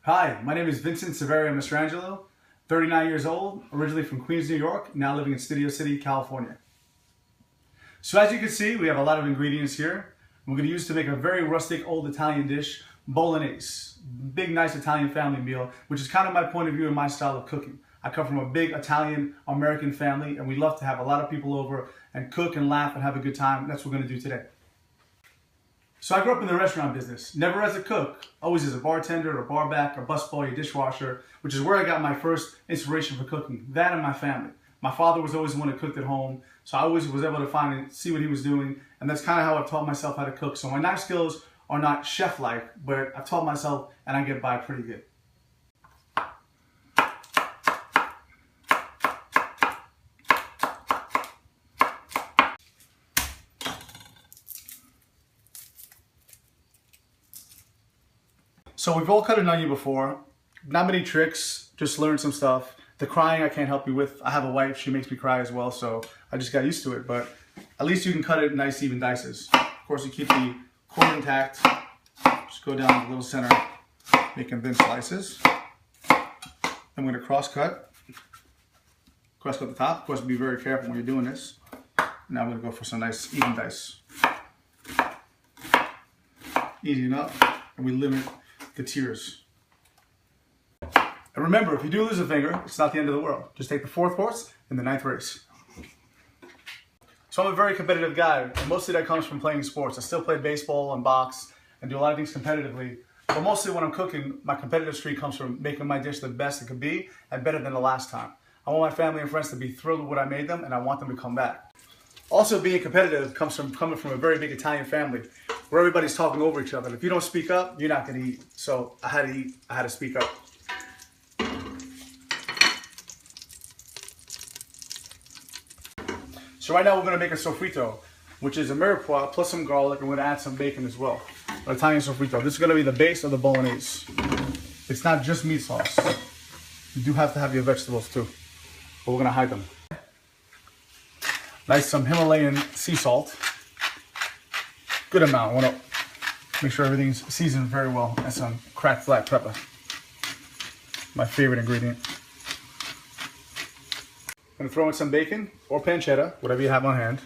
Hi, my name is Vincent Severio Mastrangelo, 39 years old, originally from Queens, New York, now living in Studio City, California. So as you can see, we have a lot of ingredients here. We're going to use to make a very rustic old Italian dish, Bolognese. Big, nice Italian family meal, which is kind of my point of view and my style of cooking. I come from a big Italian-American family, and we love to have a lot of people over and cook and laugh and have a good time. That's what we're going to do today. So I grew up in the restaurant business, never as a cook, always as a bartender, a barback, a busboy, a dishwasher, which is where I got my first inspiration for cooking, that and my family. My father was always the one who cooked at home, so I always was able to find and see what he was doing, and that's kind of how I taught myself how to cook. So my knife skills are not chef-like, but I've taught myself and I get by pretty good. So we've all cut an onion before. Not many tricks, just learned some stuff. The crying I can't help you with. I have a wife, she makes me cry as well, so I just got used to it. But at least you can cut it in nice even dices. Of course, you keep the core intact. Just go down the little center, making thin slices. I'm going to cross cut. Cross cut the top. Of course, be very careful when you're doing this. Now I'm going to go for some nice even dice. Easy enough, and we limit the tears. And remember, if you do lose a finger, it's not the end of the world. Just take the 4th horse in the 9th race. So I'm a very competitive guy, and mostly that comes from playing sports. I still play baseball and box and do a lot of things competitively. But mostly when I'm cooking, my competitive streak comes from making my dish the best it could be and better than the last time. I want my family and friends to be thrilled with what I made them, and I want them to come back. Also, being competitive comes from coming from a very big Italian family where everybody's talking over each other. If you don't speak up, you're not going to eat. So I had to eat. I had to speak up. So right now we're going to make a sofrito, which is a mirepoix plus some garlic, and we're going to add some bacon as well. An Italian sofrito. This is going to be the base of the bolognese. It's not just meat sauce. You do have to have your vegetables too, but we're going to hide them. Nice some Himalayan sea salt. Good amount. I want to make sure everything's seasoned very well. And some cracked black pepper. My favorite ingredient. I'm going to throw in some bacon or pancetta, whatever you have on hand.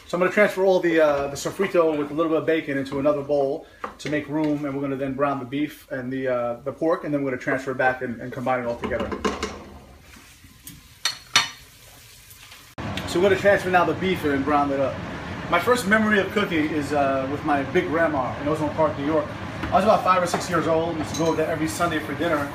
So I'm going to transfer all the sofrito with a little bit of bacon into another bowl to make room, and we're going to then brown the beef and the pork, and then we're going to transfer it back and combine it all together. So we're going to transfer now the beef and brown it up. My first memory of cooking is with my big grandma in Ozone Park, New York. I was about 5 or 6 years old. We used to go over there every Sunday for dinner,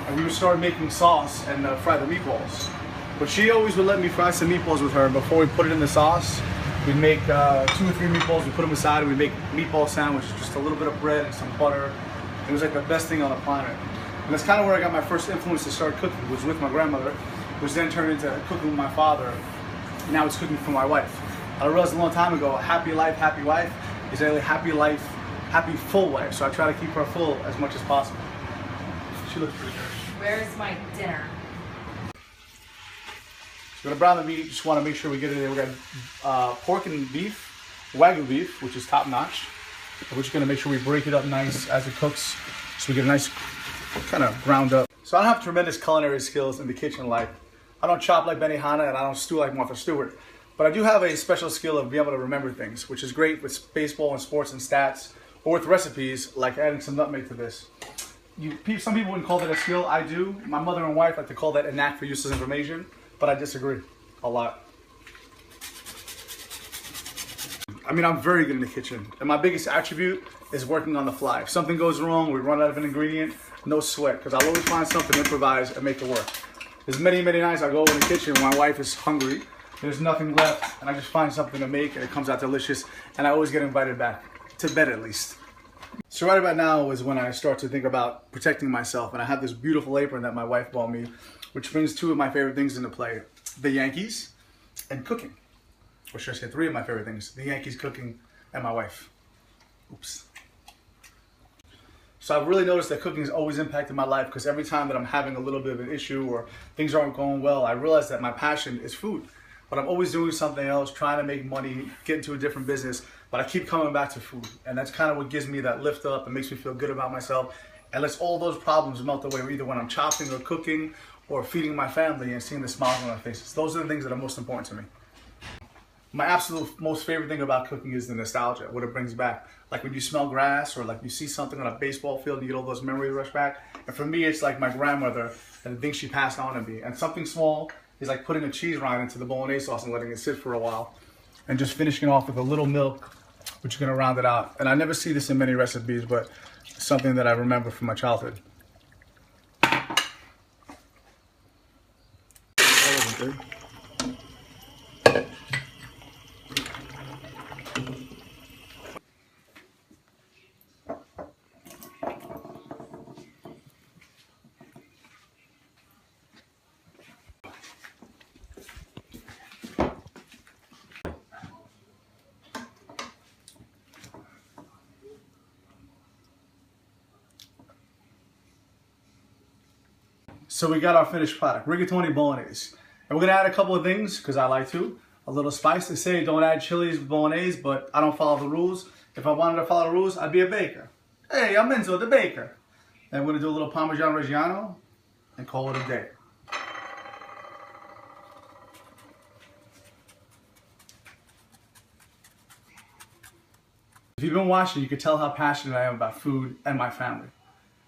and we would start making sauce and fry the meatballs. But she always would let me fry some meatballs with her, and before we put it in the sauce, we'd make 2 or 3 meatballs, we put them aside, and we'd make meatball sandwiches, just a little bit of bread and some butter. It was like the best thing on the planet. And that's kind of where I got my first influence to start cooking, was with my grandmother, which then turned into cooking with my father. And now it's cooking for my wife. I realized a long time ago, a happy life, happy wife is a happy life, happy full wife. So I try to keep her full as much as possible. She looks pretty good. Where's my dinner? We're gonna brown the meat. Just want to make sure we get it in. We got pork and beef, Wagyu beef, which is top notch. We're just gonna make sure we break it up nice as it cooks, so we get a nice kind of ground up. So I don't have tremendous culinary skills in the kitchen. Like, I don't chop like Benihana and I don't stew like Martha Stewart, but I do have a special skill of being able to remember things, which is great with baseball and sports and stats, or with recipes like adding some nutmeg to this. Some people wouldn't call that a skill. I do. My mother and wife like to call that a knack for useless information. But I disagree a lot. I mean, I'm very good in the kitchen. And my biggest attribute is working on the fly. If something goes wrong, we run out of an ingredient, no sweat. Because I'll always find something to improvise and make it work. There's many, many nights I go in the kitchen when my wife is hungry. There's nothing left. And I just find something to make and it comes out delicious. And I always get invited back. To bed at least. So right about now is when I start to think about protecting myself. And I have this beautiful apron that my wife bought me, which brings 2 of my favorite things into play. The Yankees and cooking. Or should I say 3 of my favorite things. The Yankees, cooking, and my wife. Oops. So I've really noticed that cooking has always impacted my life, because every time that I'm having a little bit of an issue or things aren't going well, I realize that my passion is food. but I'm always doing something else, trying to make money, get into a different business, but I keep coming back to food. And that's kind of what gives me that lift up and makes me feel good about myself and lets all those problems melt away, either when I'm chopping or cooking or feeding my family and seeing the smiles on their faces. Those are the things that are most important to me. My absolute most favorite thing about cooking is the nostalgia, what it brings back. Like when you smell grass or like you see something on a baseball field and you get all those memories rush back. And for me, it's like my grandmother and the things she passed on to me. And something small is like putting a cheese rind into the Bolognese sauce and letting it sit for a while. And just finishing off with a little milk, which is gonna round it out. And I never see this in many recipes, but it's something that I remember from my childhood. So we got our finished product, rigatoni bolognese. And we're gonna add a couple of things, because I like to. A little spice. They say don't add chilies with bolognese, but I don't follow the rules. If I wanted to follow the rules, I'd be a baker. Hey, I'm Enzo, the baker. And we're gonna do a little Parmesan Reggiano and call it a day. If you've been watching, you can tell how passionate I am about food and my family.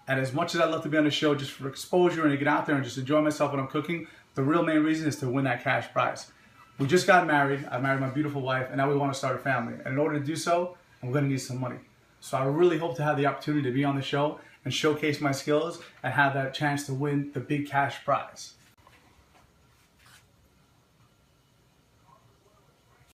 And as much as I love to be on the show just for exposure and to get out there and just enjoy myself when I'm cooking, the real main reason is to win that cash prize. We just got married. I married my beautiful wife, and now we want to start a family. And in order to do so, I'm going to need some money. So I really hope to have the opportunity to be on the show and showcase my skills and have that chance to win the big cash prize.